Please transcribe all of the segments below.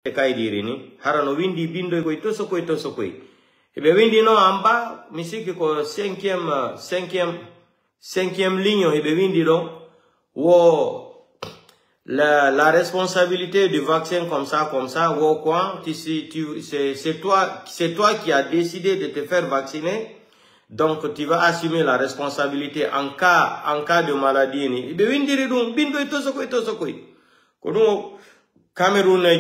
Kaidirini, harano windi bindo ko ito so ko. Ebe windi no amba, misiki ko cinquième ligne, ebe windi do, wo la responsabilité du vaccin comme ça, wo quoi, c'est toi qui as décidé de te faire vacciner, donc tu vas assumer la responsabilité en cas de maladie. Ebe windi do, bindo ito so ko. Kono Cameroun et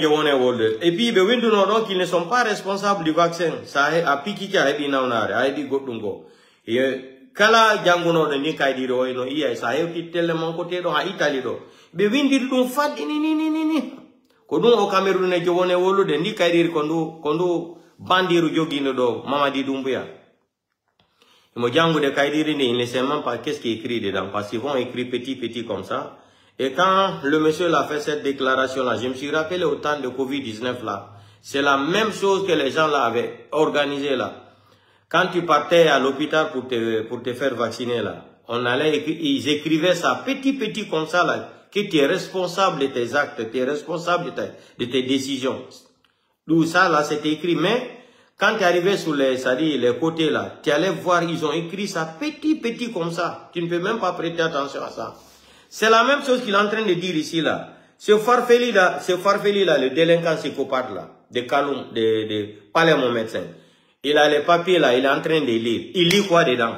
et puis donc ils ne sont pas responsables du vaccin. Ça a piqué a dit naunare, a dit godungo. Et kala jangono de ni kaidiro no iya ça a qui tellement côté do ha Italie do. Be windi dum fat ni. Ko dum o Cameroun e jowone wolu de ni kaidir kondu bandiru jogino do Mamadi Doumbouya. Mo jango de kaidiri ni, il ne sait même pas qu'est-ce qui est écrit dedans parce qu'ils vont écrire petit comme ça. Et quand le monsieur l'a fait cette déclaration-là, je me suis rappelé au temps de Covid-19 là. C'est la même chose que les gens là avaient organisé là. Quand tu partais à l'hôpital pour te faire vacciner là, ils écrivaient ça petit comme ça là, que tu es responsable de tes actes, tu es responsable de tes décisions. Tout ça là, c'était écrit, mais quand tu arrivais sur les côtés là, tu allais voir, ils ont écrit ça petit comme ça. Tu ne peux même pas prêter attention à ça. C'est la même chose qu'il est en train de dire ici là. Ce farfeli là, le délinquant psychopathe là, de Kaloum, de Palais mon médecin. Il a les papiers là, il est en train de lire. Il lit quoi dedans?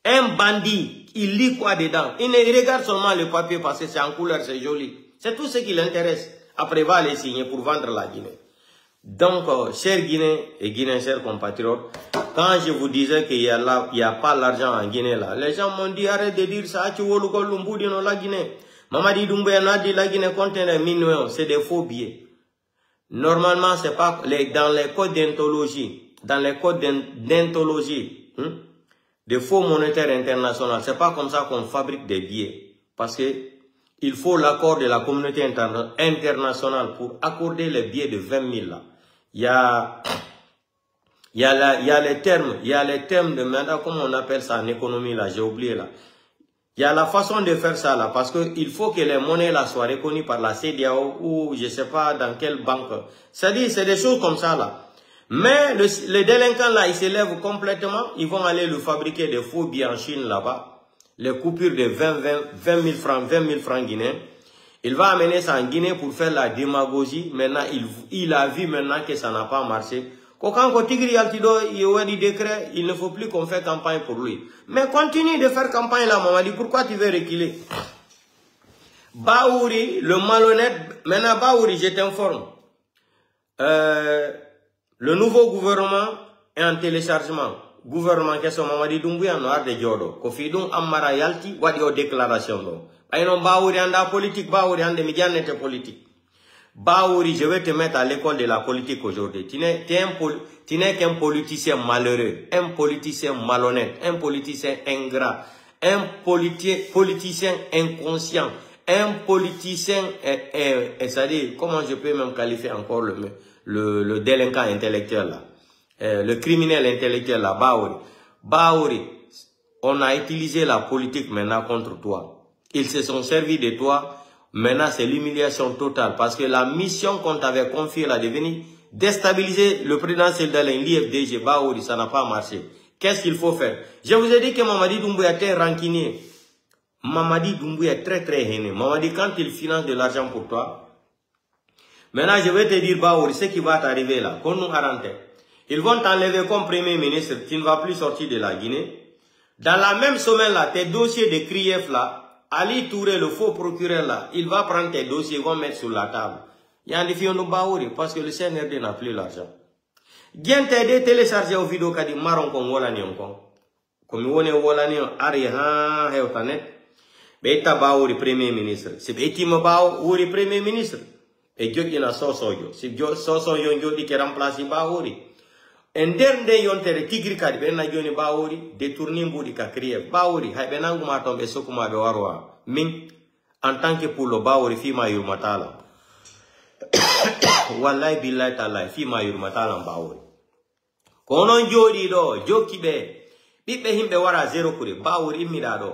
Un bandit, il lit quoi dedans? Il ne regarde seulement le papier parce que c'est en couleur, c'est joli. C'est tout ce qui l'intéresse. Après, il va les signer pour vendre la Guinée. Donc, chers Guinéens et Guinéens, chers compatriotes, quand je vous disais qu'il n'y a pas l'argent en Guinée là, les gens m'ont dit arrête de dire ça, tu veux le la Guinée. Mamadi Doumbouya n'a dit la Guinée contient des millions, c'est des faux billets. Normalement, c'est pas dans les codes d'anthologie, de faux monétaires internationaux, c'est pas comme ça qu'on fabrique des billets. Parce que il faut l'accord de la communauté internationale pour accorder les billets de 20 000 là. Il y a les termes de maintenant, comment on appelle ça en économie là, j'ai oublié là. Il y a la façon de faire ça là, parce que il faut que les monnaies là soient reconnues par la CEDEAO ou je sais pas dans quelle banque. C'est-à-dire, c'est des choses comme ça là. Mais les délinquants là, ils s'élèvent complètement, ils vont aller le fabriquer des faux billets en Chine là-bas, les coupures de 20 000 francs guinéens. Il va amener ça en Guinée pour faire la démagogie. Maintenant, il a vu maintenant que ça n'a pas marché. Quand Tigri Altido, il y a des décrets, il ne faut plus qu'on fasse campagne pour lui. Mais continue de faire campagne là, maman. Pourquoi tu veux reculer? Baouri, le malhonnête, maintenant Baouri, je t'informe. Le nouveau gouvernement est en téléchargement. Gouvernement qui est sur Mamadi Doumbouya, noir de Diodo. Kofidou Amara Yalti, wadio déclaration. Aynon Baouri anda politique, Baouri anda médianete politique. Baouri, je vais te mettre à l'école de la politique aujourd'hui. Tu n'es qu'un politicien malheureux, un politicien malhonnête, un politicien ingrat, un politicien inconscient, un politicien, c'est-à-dire, comment je peux même qualifier encore le délinquant intellectuel là, le criminel intellectuel là, Baouri. Baouri, on a utilisé la politique maintenant contre toi. Ils se sont servis de toi. Maintenant, c'est l'humiliation totale. Parce que la mission qu'on t'avait confiée là, de venir déstabiliser le président Seldalin, l'IFDG, Baouri, ça n'a pas marché. Qu'est-ce qu'il faut faire? Je vous ai dit que Mamadi Doumbouya est rancunier. Mamadi Doumbouya est très hainé. Mamadi, quand il finance de l'argent pour toi, maintenant, je vais te dire, Baouri, ce qui va t'arriver là, qu'on nous arrête. Ils vont t'enlever comme premier ministre, tu ne vas plus sortir de la Guinée. Dans la même semaine là, tes dossiers de CRIEF là, Ali Touré, le faux procureur là, il va prendre tes dossiers, il va mettre sur la table. Il y a des filles de Baouri parce que le CNRD n'a plus l'argent. Bien t'aider télécharger aux vidéos qui disent marron comme Wolani encore. Comme Wolani, Ari Han, Heotanet. Beta Baouri premier ministre. C'est Betimo Baouri premier ministre. Et Dieu qui n'a sosoyo. C'est Dieu sosoyo qui remplace Baouri. En dernier yon tere tigri kadi bena joni Baouri détourner mbudi ka kriye Baouri hay benangu ma tombe sokuma be warwa min en tant que pour le Baouri fi ma yurmatala wallahi billahi taala fi ma yurmatala Baouri kono jodi do jokibe bibbe himbe wara zero kure Baouri immida do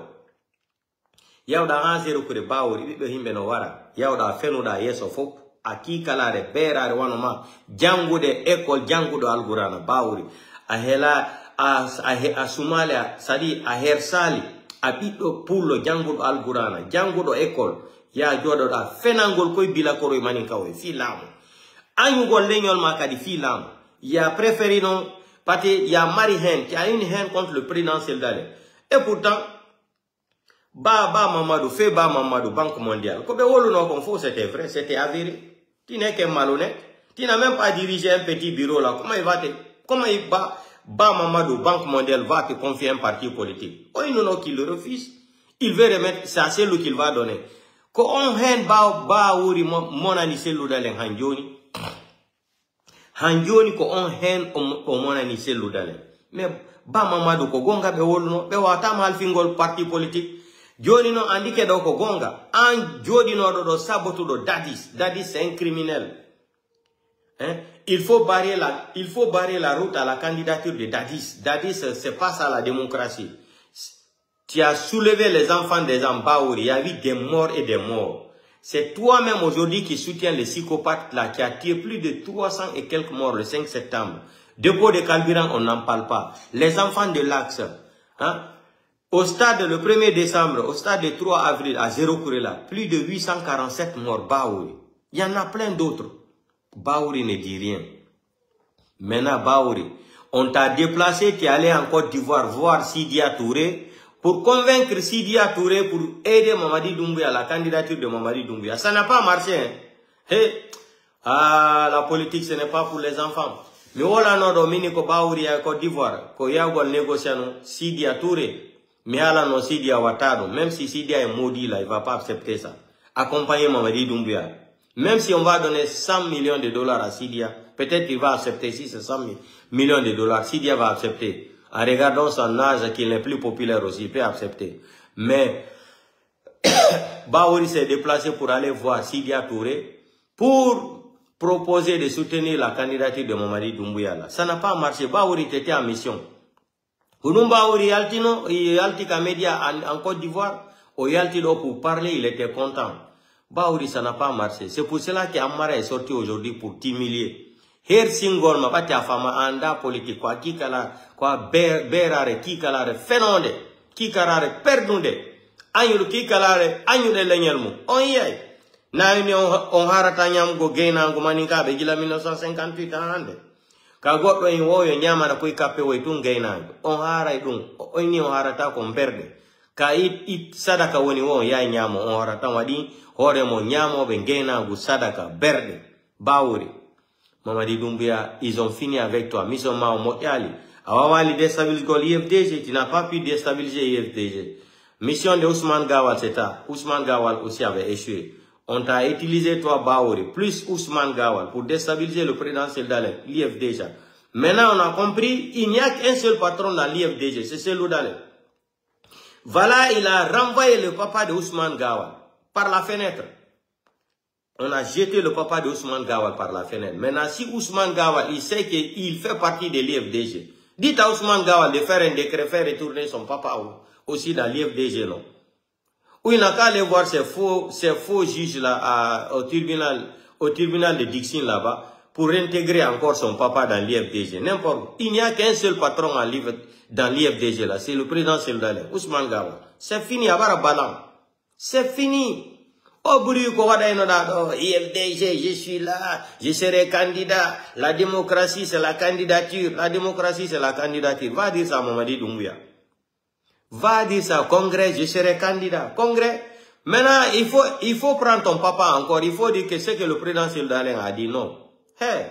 yawda ha zero kure Baouri bibbe himbe no wara yawda fenuda yeso fop Aki kalare berare wanoma jango de école jango do algurana bawri a hela a Somalia sadi a hersali a ɓiɗɗo pullo jango do algurana jango do école ya joɗoɗa fenangol koye bila koroye manin kawoye fi laamu añugol leñol ma kadi fi laamu ya préféré non pate ya mari hen qui a une haine contre le présidentiel d'Alé et pourtant Ba Mamadou Banque mondiale ko be woluno kon fo c'était vrai c'était avéré. Tu n'es qu'un malhonnête. Tu n'as même pas dirigé un petit bureau là. Comment Ba Mamadou, Banque mondiale, va te confier un parti politique? Oh, il nous qu'il le refuse. Il veut remettre, c'est à celui qu'il va donner. Ko on hen ba wuri monani selu dalen hanjoni. Hanjoni ko on hen o monani selu dalen. Mais Ba Mamadou ko gonga be woluno be wata mal fingol parti politique. Joni no andike do ko gonga an jodi no do saboto do Dadis c'est un criminel. Hein? Il faut barrer la route à la candidature de Dadis. Dadis c'est pas ça la démocratie. Tu as soulevé les enfants des Ambaouri, il y a eu des morts et des morts. C'est toi-même aujourd'hui qui soutiens les psychopathes là qui a tué plus de 300 et quelques morts le 5 septembre. Dépôt de carburant, on n'en parle pas. Les enfants de l'Axe, hein? Au stade le 1er décembre, au stade du 3 avril, à Zéro Kurela, plus de 847 morts, Baouri. Il y en a plein d'autres. Baouri ne dit rien. Maintenant, Baouri, on t'a déplacé, tu es allé en Côte d'Ivoire voir Sidia Touré, pour convaincre Sidia Touré pour aider Mamadi Doumbouya, la candidature de Mamadi Doumbouya. Ça n'a pas marché, hein. Hey. Ah, la politique, ce n'est pas pour les enfants. Mais voilà, non, Dominique Baouri à Côte d'Ivoire, qu'on y a négocié, Sidia Touré. Mais à la non Sidia Ouattara, même si Sidia est maudit là, il ne va pas accepter ça. Accompagner Mamadi Doumbouya. Même si on va donner 100 millions de dollars à Sidia, peut-être qu'il va accepter. Si c'est 100 millions de dollars, Sidia va accepter. En regardant son âge, qu'il n'est plus populaire aussi, il peut accepter. Mais Baouri s'est déplacé pour aller voir Sidia Touré pour proposer de soutenir la candidature de Mamadi Doumbouya là. Ça n'a pas marché. Baouri était en mission. Baouri Yaltika Média en Côte d'Ivoire, au Yaltido pour parler, il était content. Baouri, ça n'a pas marché. C'est pour cela qu'Amara est sorti aujourd'hui pour t'humilier. Her Singol, ma pati afama anda politique, quoi, kikala, quoi, berare, kikalare, fenonde, kikarare, perdunde, anyulu kikalare, anyule lenyelmu, on yay. Na yuni on harata nyam go gaina go maninka be gila 1958 ande. Ka goɗɗo en woyo ñamana koye kappe woy tun gaynago on haaray ɗum on ni on harata ko berde ka it sadaka woni wo yaay ñamo on harata waɗi hooremo ñamoɓe gaynago sadaka berde Baouri Mamadi Doumbouya ils ont fini avec toi mission ma o moƴƴali a wawali déstabiliser gol IFDG tu n'as pas pu déstabiliser IFDG mission de Ousmane Gawal c'est ça Ousmane Gawal aussi avait échoué. On t'a utilisé, toi, Baouri, plus Ousmane Gawal, pour déstabiliser le présidentiel d'Alé, l'IFDG. Maintenant, on a compris, il n'y a qu'un seul patron dans l'IFDG, c'est celui d'Alé. Voilà, il a renvoyé le papa de Ousmane Gawal par la fenêtre. On a jeté le papa de Ousmane Gawal par la fenêtre. Maintenant, si Ousmane Gawal, il sait qu'il fait partie de l'IFDG, dites à Ousmane Gawal de faire un décret, faire retourner son papa aussi dans l'IFDG, non? Ou il n'a qu'à aller voir ces faux juges là au tribunal de Dixine là-bas pour intégrer encore son papa dans l'IFDG. N'importe. Il n'y a qu'un seul patron dans l'IFDG là, c'est le président Seldalé, Ousmane Gawal. C'est fini, Abara Balam. C'est fini. Oh, IFDG, je suis là, je serai candidat. La démocratie, c'est la candidature. La démocratie, c'est la candidature. Va dire ça à Mamadi Doumbouya. Va dire ça, congrès, je serai candidat. Congrès. Maintenant, il faut prendre ton papa encore. Il faut dire que ce que le président Seldalé a dit, non. Hey,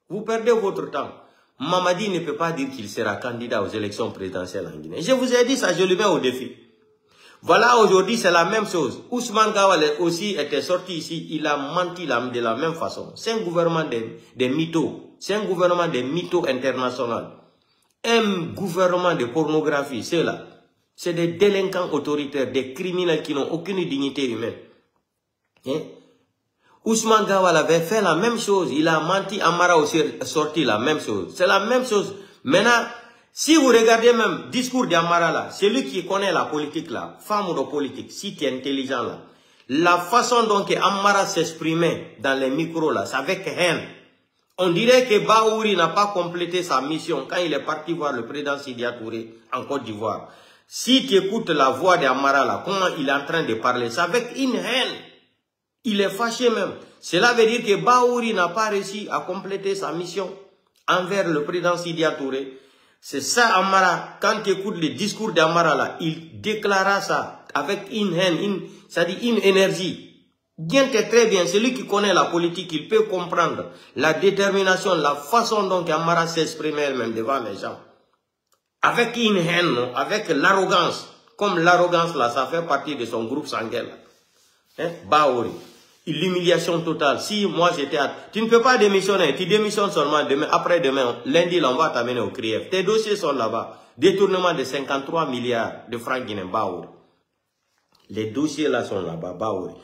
vous perdez votre temps. Mamadi ne peut pas dire qu'il sera candidat aux élections présidentielles en Guinée. Je vous ai dit ça, je le mets au défi. Voilà, aujourd'hui, c'est la même chose. Ousmane Gawal aussi était sorti ici. Il a menti de la même façon. C'est un gouvernement des mythos. C'est un gouvernement des mythos internationaux. Un gouvernement de pornographie, c'est là. C'est des délinquants autoritaires, des criminels qui n'ont aucune dignité humaine. Hein? Ousmane Gawal avait fait la même chose. Il a menti, Amara aussi sorti la même chose. C'est la même chose. Maintenant, si vous regardez même le discours d'Amara là, c'est lui qui connaît la politique là, femme de politique, si tu es intelligent là. La façon dont Amara s'exprimait dans les micros là, c'est avec haine. On dirait que Bahouri n'a pas complété sa mission quand il est parti voir le président Sidia Touré en Côte d'Ivoire. Si tu écoutes la voix d'Amara là, comment il est en train de parler, c'est avec une haine. Il est fâché même. Cela veut dire que Bahouri n'a pas réussi à compléter sa mission envers le président Sidia Touré. C'est ça Amara, quand tu écoutes le discours d'Amara là, il déclara ça avec une haine, c'est-à-dire une énergie. Bien que très bien, celui qui connaît la politique, il peut comprendre la détermination, la façon dont Amara s'exprimait même devant les gens. Avec une haine, avec l'arrogance. Comme l'arrogance là, ça fait partie de son groupe sanguin. Hein? Bahouri. L'humiliation totale. Si moi j'étais à... Tu ne peux pas démissionner, tu démissionnes seulement demain, après-demain, lundi, là, on va t'amener au CRIEF. Tes dossiers sont là-bas. Détournement de 53 milliards de francs guinéens, Bahouri. Les dossiers là sont là-bas, Bahouri.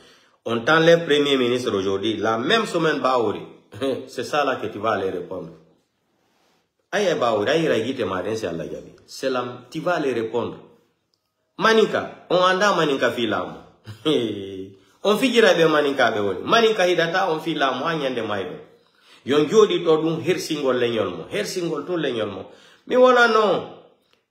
On t'enlève Premier ministre aujourd'hui, la même semaine Bahouri. C'est ça là que tu vas aller répondre. Aïe Bahouri, aïe Ragite Maden, c'est Allah Gabi. C'est là, tu vas aller répondre. Maninka, on anda Maninka filam. On figira be Maninka be woni. Maninka hidata on filam wa nyande maybe. Yon jodi to dum her singol lenyolmo. Her singol to lenyolmo. Mi wala non.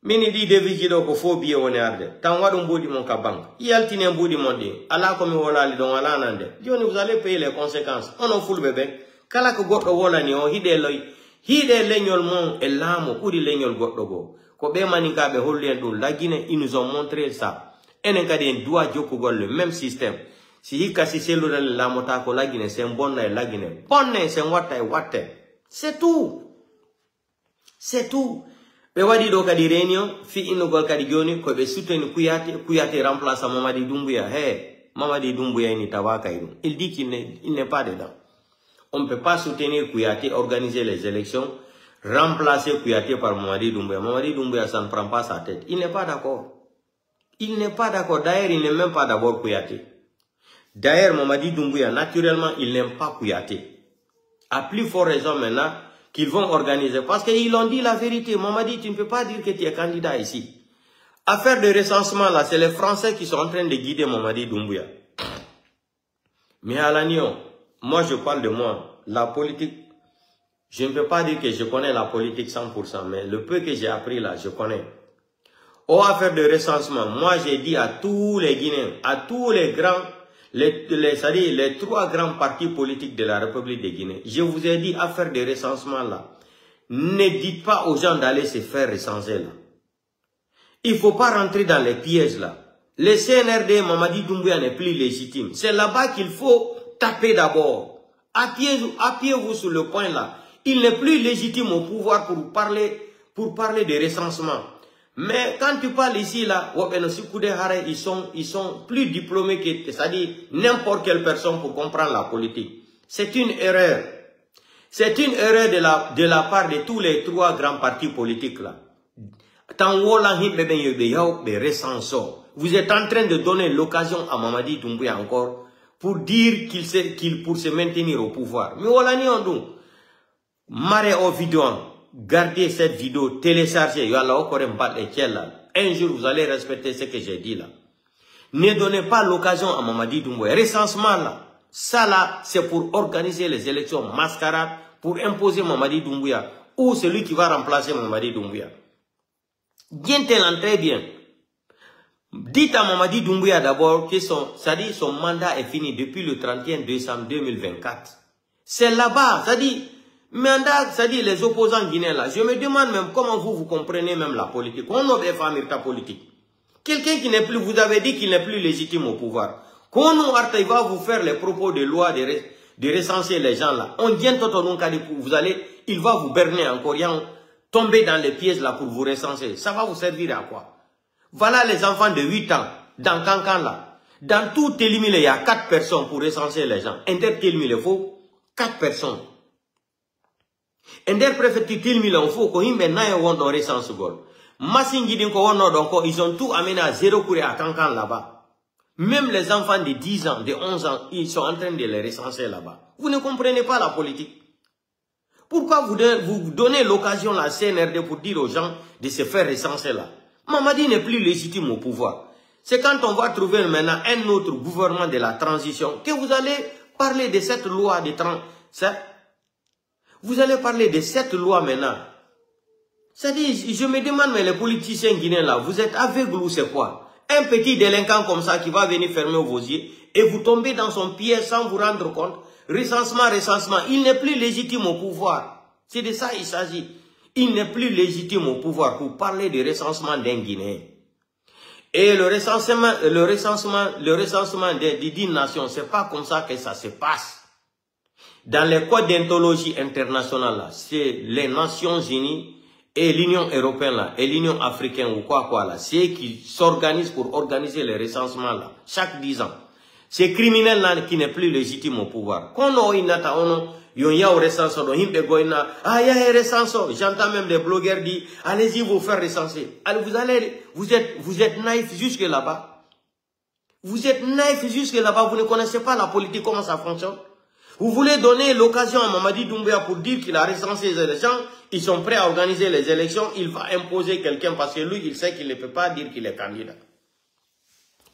Mini di devigido ko phobie woni arde. Tan wadu mbodi mon ka banque. Yaltine mbodi mon di. Ala ko mi wala li don ala nande. Joni vous allez payer les conséquences. On en fout bébé. Kala ko goddo wala ni on hide loy. Hide lenyol mon e lamo uri lenyol goddo go. Ko be Maninka be hollien dum la Guinée, ils nous ont montré ça. Enen kadi en doit jokugol le même système. Si hika si selu la mota ko la Guinée, c'est un bon na la Guinée. Bonne c'est watte. C'est tout. C'est tout. Be wadi do kadi réunion fi inugol kadi joni ko be soutenu Kouyaté remplace Mamadi Doumbouya. Mamadi Doumbouya ni tawaka idu. Il dit qu'il n'est pas dedans. On ne peut pas soutenir Kouyaté, organiser les élections, remplacer Kouyaté par Mamadi Doumbouya. Mamadi Doumbouya, ça ne prend pas sa tête. Il n'est pas d'accord. Il n'est pas d'accord. D'ailleurs, il n'est même pas d'abord Kouyaté. D'ailleurs, Mamadi Doumbouya, naturellement, il n'aime pas Kouyaté. À plus forte raison maintenant qu'ils vont organiser. Parce qu'ils ont dit la vérité. Mamadi, tu ne peux pas dire que tu es candidat ici. Affaire de recensement, là, c'est les Français qui sont en train de guider Mamadi Doumbouya. Mais à l'agneau, moi, je parle de moi. La politique, je ne peux pas dire que je connais la politique 100%, mais le peu que j'ai appris là, je connais. Aux affaires de recensement, moi, j'ai dit à tous les Guinéens, à tous les grands, c'est-à-dire les 3 grands partis politiques de la République de Guinée, je vous ai dit, affaire de recensement là, ne dites pas aux gens d'aller se faire recenser là. Il ne faut pas rentrer dans les pièges là. Le CNRD, Mamadi Doumbouya n'est plus légitime. C'est là-bas qu'il faut taper d'abord. Appuyez-vous sur le point là. Il n'est plus légitime au pouvoir pour parler de recensement. Mais quand tu parles ici là, ils sont plus diplômés que, c'est-à-dire n'importe quelle personne pour comprendre la politique. C'est une erreur. C'est une erreur de la part de tous les 3 grands partis politiques là. Vous êtes en train de donner l'occasion à Mamadi Doumbouya encore pour dire qu'il pour se maintenir au pouvoir. Mais voilà ni on dit, marre au vidéo, gardez cette vidéo, téléchargez, un jour vous allez respecter ce que j'ai dit là. Ne donnez pas l'occasion à Mamadi Doumbouya. Recensement là, ça là, c'est pour organiser les élections mascarades, pour imposer Mamadi Doumbouya, ou celui qui va remplacer Mamadi Doumbouya. Bien très bien. Dites à Mamadi Doumbouya d'abord que son mandat est fini depuis le 31 décembre 2024. C'est là-bas, c'est-à-dire les opposants guinéens là. Je me demande même comment vous comprenez même la politique. On a des femmes ta politique. Quelqu'un qui n'est plus, vous avez dit qu'il n'est plus légitime au pouvoir. Quand il va vous faire les propos de loi de recenser les gens là. On vient il va vous berner encore, tomber dans les pièges là pour vous recenser. Ça va vous servir à quoi? Voilà les enfants de 8 ans, dans Cancan là. Dans tout Télimile, il y a 4 personnes pour recenser les gens. Inter Télimile, il faut 4 personnes. Inter préfecture Télimile, il faut qu'on y mette un recense gol. Ils ont tout amené à 0 courrier à Cancan là-bas. Même les enfants de 10 ans, de 11 ans, ils sont en train de les recenser là-bas. Vous ne comprenez pas la politique. Pourquoi vous donnez l'occasion à la CNRD pour dire aux gens de se faire recenser là? Mamadi n'est plus légitime au pouvoir. C'est quand on va trouver maintenant un autre gouvernement de la transition que vous allez parler de cette loi de transition. Vous allez parler de cette loi maintenant. C'est-à-dire, je me demande, mais les politiciens guinéens là, vous êtes aveugles ou c'est quoi? Un petit délinquant comme ça qui va venir fermer vos yeux et vous tombez dans son piège sans vous rendre compte. Recensement, il n'est plus légitime au pouvoir. C'est de ça il s'agit. Il n'est plus légitime au pouvoir pour parler de recensement d'un Guinéen. Et le recensement d'une nation, c'est pas comme ça que ça se passe. Dans les codes d'anthologie internationale, là, c'est les Nations Unies et l'Union européenne là, et l'Union africaine ou quoi là, c'est eux qui s'organisent pour organiser les recensements là, chaque 10 ans. C'est criminel là qui n'est plus légitime au pouvoir. Quand on a au recensement, j'entends même des blogueurs dire, allez-y vous faire recenser. Alors vous êtes naïf jusque là-bas. Vous êtes naïf jusque là-bas, vous ne connaissez pas la politique, comment ça fonctionne. Vous voulez donner l'occasion à Mamadi Doumbouya pour dire qu'il a recensé les gens, ils sont prêts à organiser les élections, il va imposer quelqu'un parce que lui, il sait qu'il ne peut pas dire qu'il est candidat.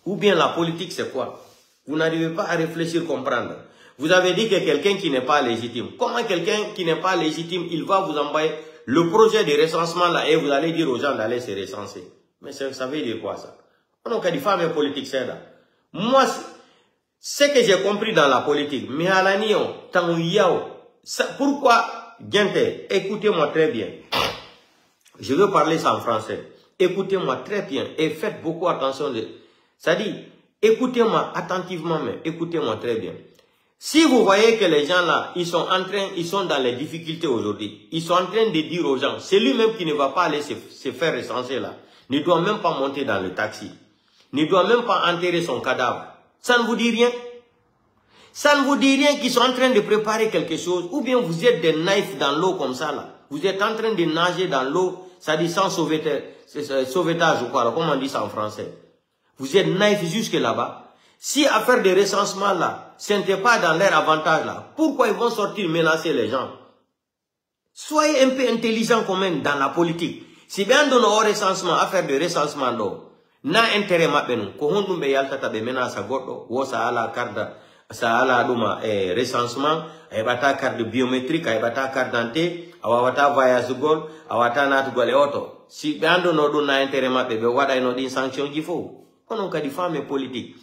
Ou bien la politique, c'est quoi? Vous n'arrivez pas à réfléchir, comprendre. Vous avez dit que quelqu'un qui n'est pas légitime. Comment quelqu'un qui n'est pas légitime, il va vous envoyer le projet de recensement là et vous allez dire aux gens d'aller se recenser? Mais ça veut dire quoi ça? On a dit femmes politiques, c'est là. Moi, ce que j'ai compris dans la politique, pourquoi, Gente, écoutez-moi très bien. Je veux parler ça en français. Écoutez-moi très bien et faites beaucoup attention. Ça dit, écoutez-moi attentivement, mais écoutez-moi très bien. Si vous voyez que les gens là, ils sont dans les difficultés aujourd'hui, ils sont en train de dire aux gens, c'est lui-même qui ne va pas aller se faire recenser là, ne doit même pas monter dans le taxi, ne doit même pas enterrer son cadavre. Ça ne vous dit rien? Ça ne vous dit rien qu'ils sont en train de préparer quelque chose? Ou bien vous êtes des naïfs dans l'eau comme ça là? Vous êtes en train de nager dans l'eau, ça dit sans sauvetage ou quoi, comment on dit ça en français? Vous êtes naïfs jusque là-bas. Si affaire de recensement là, ce n'était pas dans leur avantage là, pourquoi ils vont sortir menacer les gens? Soyez un peu intelligents quand même dans la politique. Si bien dans nos recensement, affaire de recensement là, na intérêt maintenant, ko hondu be yalta tabe menace goddo, wo sa ala carte, sa ala duma recensement, ay bata carte biométrique, ay bata carte d'identité, awata voyage gol, awata nat gol e auto. Si bien dans no na intérêt mabbe be wada ino din sanction gi fo. On a dit femmes politiques.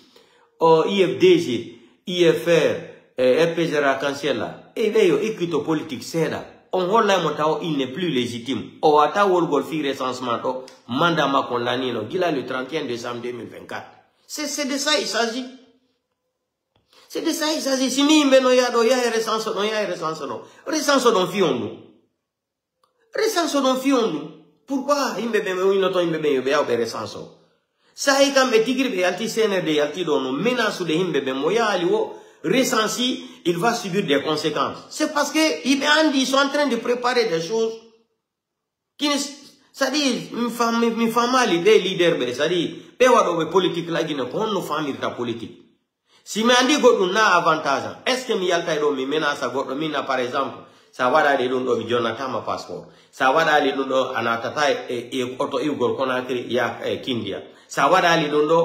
IFDG, IFR, FPG Arc-en-Ciel là. Et d'ailleurs, écrito politique, c'est là. On voit là, il n'est plus légitime. On a ta wol golfi recensement, mandat ma condamné, il a le 31 décembre 2024. C'est de ça il s'agit. C'est de ça il s'agit. Si mi mbeno yado, ya recensement, recensement don fionu. Recensement fionu. Pourquoi il me recensement? Ça est quand même tigre de yalti sénère de yalti dono menace de himbe be moya aliwo recensi, il va subir des conséquences. C'est parce que ils sont en train de préparer des choses qui ne, ça dit mi fama des leaders be ça dit pe wado be politique la gine ko no fami ta politique. Si me andi godou na avantage, est-ce que mi yalta do mi menace godou mi na par exemple ça va aller dans le Jonathan ma passeport. Ça va aller dans le anatata et auto Igor Conakry ya Kindia. Ça va aller dans le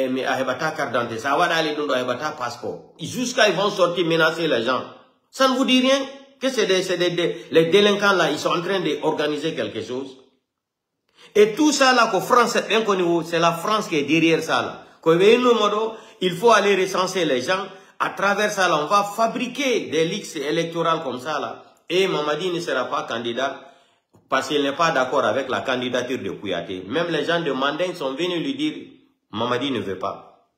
mais ahebata carte d'identité. Ça va aller dans le ahebata passeport. Jusqu'à ils vont sortir menacer les gens. Ça ne vous dit rien que c'est les délinquants là, ils sont en train d'organiser quelque chose. Et tout ça là que France est inconnu, c'est la France qui est derrière ça là. Il faut aller recenser les gens. À travers ça là, on va fabriquer des listes électorales comme ça là. Et Mamadi ne sera pas candidat parce qu'il n'est pas d'accord avec la candidature de Kouyaté. Même les gens de Manding sont venus lui dire Mamadi ne veut pas.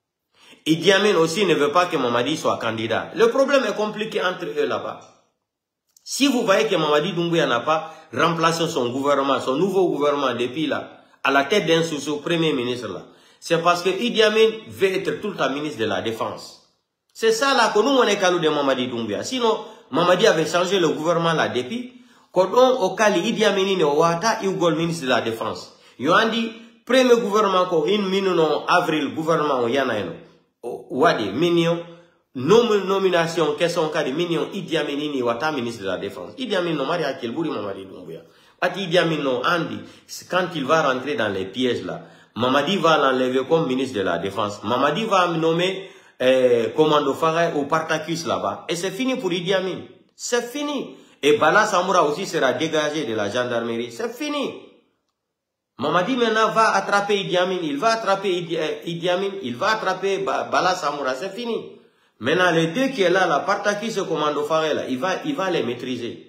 Idi Amin aussi ne veut pas que Mamadi soit candidat. Le problème est compliqué entre eux là-bas. Si vous voyez que Mamadi Doumbouya n'a pas remplacé son gouvernement, son nouveau gouvernement depuis là, à la tête d'un sous-premier ministre là, c'est parce que Idi Amin veut être tout le temps ministre de la Défense. C'est ça là que nous on est calou de Mamadi Doumbouya. Sinon, Mamadi avait changé le gouvernement là depuis. Quand on kali Idi Amin ne wata Igol ministre de la Défense. Yo andi premier gouvernement ko in minuno avril gouvernement yana eno. Wadi minio nomination question kadi minio Idi Amin ni wata ministre de la Défense. Idi Amin no mari akil buri Mamadi Doumbouya. Ati Idi Amin no andi quand il va rentrer dans les pièges là. Mamadi va l'enlever comme ministre de la Défense. Mamadi va nommer Commando Farah au Spartacus là-bas. Et c'est fini pour Idi Amin. C'est fini. Et Bala Samoura aussi sera dégagé de la gendarmerie. C'est fini. Mamadi maintenant va attraper Idi Amin. Il va attraper Idi Amin. Il va attraper Bala Samoura. C'est fini. Maintenant, les deux qui est là, la Spartacus et Commando Farah, là, il va les maîtriser.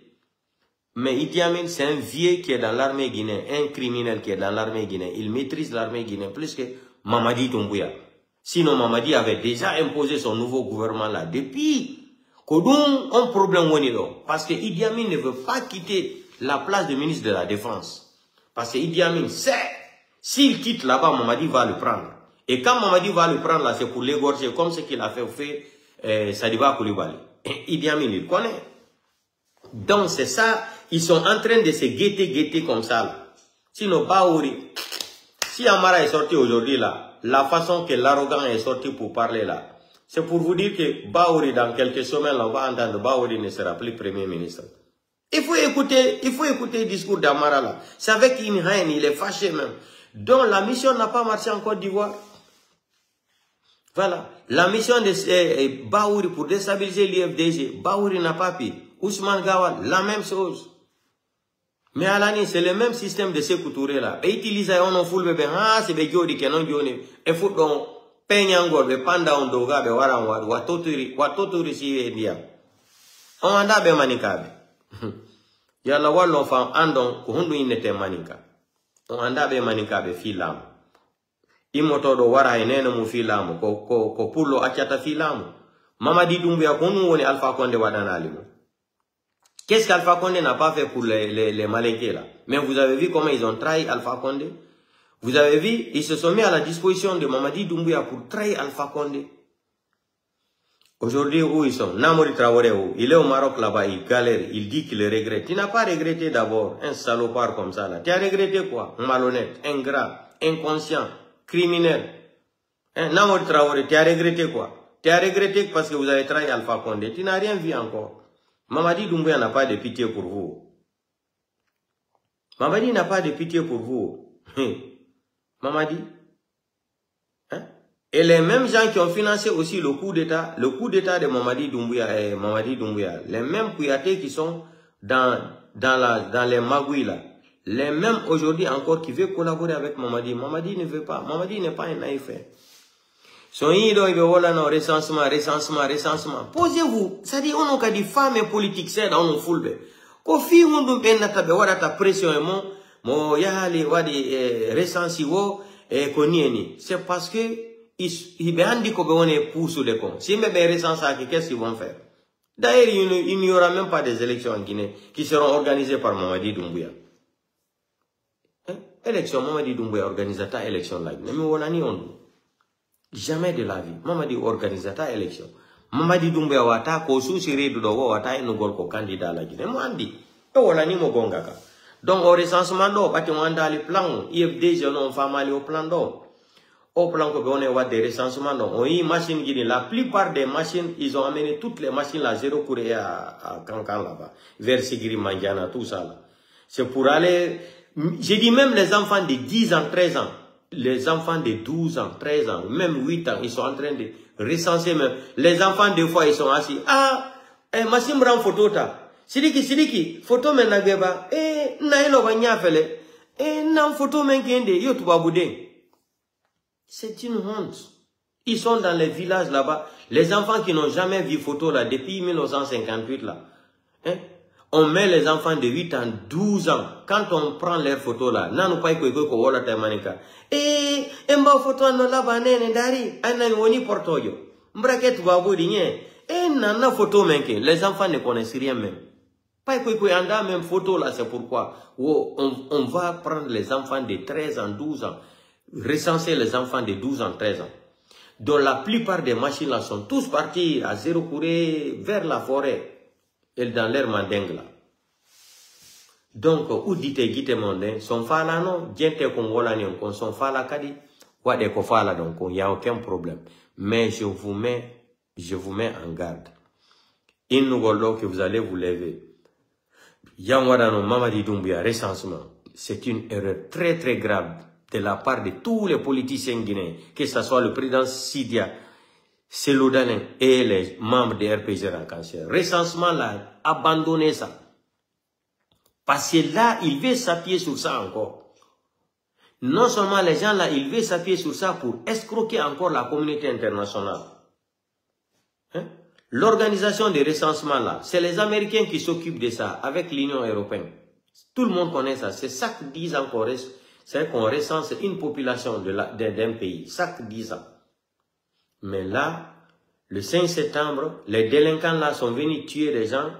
Mais Idi Amin, c'est un vieux qui est dans l'armée guinéenne, un criminel qui est dans l'armée guinéenne. Il maîtrise l'armée guinéenne plus que Mamadi Doumbouya. Sinon, Mamadi avait déjà imposé son nouveau gouvernement là. Depuis, Kodoum, un problème parce que Idi Amin ne veut pas quitter la place de ministre de la Défense. Parce que Idi Amin sait, s'il quitte là-bas, Mamadi va le prendre. Et quand Mamadi va le prendre là, c'est pour l'égorger, comme ce qu'il a fait Sadiba Koulibaly. Idi Amin, il connaît. Donc, c'est ça. Ils sont en train de se guetter comme ça. Là. Sinon, Baouri, si Amara est sorti aujourd'hui là, la façon que l'arrogant est sorti pour parler là, c'est pour vous dire que Baouri, dans quelques semaines, là, on va entendre Baouri ne sera plus Premier ministre. Il faut écouter le discours d'Amara là. C'est avec une haine, il est fâché même. Donc, la mission n'a pas marché en Côte d'Ivoire. Voilà. La mission de Baouri pour déstabiliser l'IFDG, Baouri n'a pas pu. Ousmane Gawal, la même chose. Mais Alani, c'est le même système de Sékou Touré là. Et utilise on en foule bébé, c'est be jodi kenon joni. Et faut donc penyangor be panda on doga be waran watoturi si India. On anda be manikabe. Yalla wallo fam andon ko hundu inete manika. On anda be manikabe filam. Imoto do wara enene mu filam ko pullo achata filam. Mamadi Doumbouya konu woni Alpha Condé wadanalimo. Qu'est-ce qu'Alpha Condé n'a pas fait pour les Malinqués là? Mais vous avez vu comment ils ont trahi Alpha Condé? Vous avez vu, ils se sont mis à la disposition de Mamadi Doumbouya pour trahir Alpha Condé. Aujourd'hui, où ils sont? Namori Traoré, il est au Maroc là-bas, il galère, il dit qu'il regrette. Tu n'as pas regretté d'abord, un salopard comme ça là. Tu as regretté quoi? Malhonnête, ingrat, inconscient, criminel. Hein? Namori Traoré, tu as regretté quoi? Tu as regretté parce que vous avez trahi Alpha Condé. Tu n'as rien vu encore. Mamadi Doumbouya n'a pas de pitié pour vous. Mamadi n'a pas de pitié pour vous. Mamadi. Hein? Et les mêmes gens qui ont financé aussi le coup d'État de Mamadi Doumbouya, les mêmes Kouyaté qui sont dans les magouilles là, les mêmes aujourd'hui encore qui veulent collaborer avec Mamadi. Mamadi ne veut pas. Mamadi n'est pas un naïf. Son ido ibe wala no recensement. Posez-vous, ça dit on a dit femmes et politiques c'est dans nos foulbe. Ko fi mundum benata be wada ta pression mo yali wadi recensi wo e konieni. C'est parce que il be andi ko be wone pousse de con. Si me be recensa qu'est-ce qu'ils vont faire? D'ailleurs, il n'y aura même pas des élections en Guinée qui seront organisées par Mamadi Doumbouya. Hein? Élection Mamadi Doumbouya organisateur élection là. Mais on a ni on. Jamais de la vie. Mamadi organisateur élection. Mamadi Doumbouya wata ko susiri do wata ino gol ko candidat la Guinée. Mo andi. To wala ni mo gongaka. Donc au recensement do bati wanda le plan IFDG non famali au plan do. Au plan que on a des recensements do. On y machine Guinée. La plupart des machines, ils ont amené toutes les machines là zéro courrier à Kankan là-bas. Vers Sigiri Mandiana tout ça là. C'est pour aller j'ai dit même les enfants de 10 ans, 13 ans. Les enfants de 12 ans, 13 ans, même 8 ans, ils sont en train de recenser même. Les enfants, des fois, ils sont assis. Ah, machine me rend photo ta. Sidiki, photo men nageba. Naïlo vanya fele. Nan photo men kende, yo tu baboudin. C'est une honte. Ils sont dans les villages là-bas. Les enfants qui n'ont jamais vu photo là, depuis 1958 là. Hein? On met les enfants de 8 ans, 12 ans. Quand on prend leurs photos là, nan pas ko wala ta manika. Mba photo no la banene dari, anan woni portoyo. Mbraket babu dinye. Nana photo menke, les enfants ne connaissent rien même. Pas ko anda même photo là, c'est pourquoi on va prendre les enfants de 13 ans, 12 ans, recenser les enfants de 12 ans, 13 ans. dont la plupart des machines là sont tous partis à zéro courrier vers la forêt et dans leur mandingue là. Donc, où dit-il monde, son fala non, gente kongola ni on son fala kadi, quoi de ko fala donc il y a aucun problème. Mais je vous mets en garde. Il nous gollo que vous allez vous lever. Yamwada no Mamadi Doumbouya recensement, c'est une erreur très très grave. de la part de tous les politiciens guinéens, que ce soit le président Sidia, Selodalin et les membres de RPG Rancancer. Recensement là, abandonnez ça. Parce que là, il veut s'appuyer sur ça encore. Non seulement les gens là, ils veulent s'appuyer sur ça pour escroquer encore la communauté internationale. Hein? L'organisation des recensements là, c'est les Américains qui s'occupent de ça avec l'Union européenne. Tout le monde connaît ça. C'est chaque 10 ans qu'on recense une population d'un pays. Chaque 10 ans. Mais là, le 5 septembre, les délinquants là sont venus tuer des gens.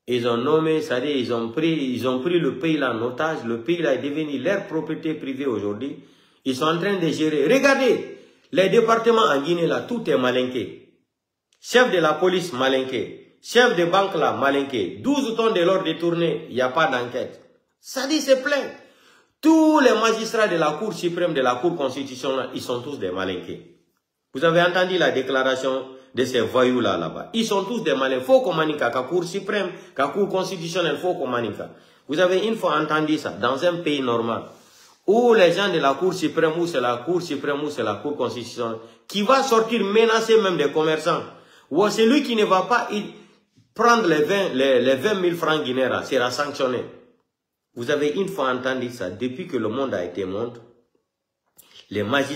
Ils ont nommé, c'est-à-dire ils ont pris le pays là en otage. Le pays là est devenu leur propriété privée aujourd'hui. Ils sont en train de gérer. Regardez, les départements en Guinée là, tout est malinqué. Chef de la police malinqué. Chef de banque là malinqué. 12 tonnes de l'or détourné, il n'y a pas d'enquête. Ça dit c'est plein. Tous les magistrats de la Cour suprême, de la Cour constitutionnelle, ils sont tous des malinqués. Vous avez entendu la déclaration de ces voyous là-bas. Ils sont tous des malins. Faut qu'on manique à la Cour suprême, à la Cour constitutionnelle, faut qu'on manique. Vous avez une fois entendu ça dans un pays normal où les gens de la Cour suprême, ou c'est la Cour suprême, ou c'est la Cour constitutionnelle, qui va sortir menacer même des commerçants. Ou celui qui ne va pas prendre les 20 000 francs guinéens sera sanctionné. Vous avez une fois entendu ça depuis que le monde a été monde. Les magistrats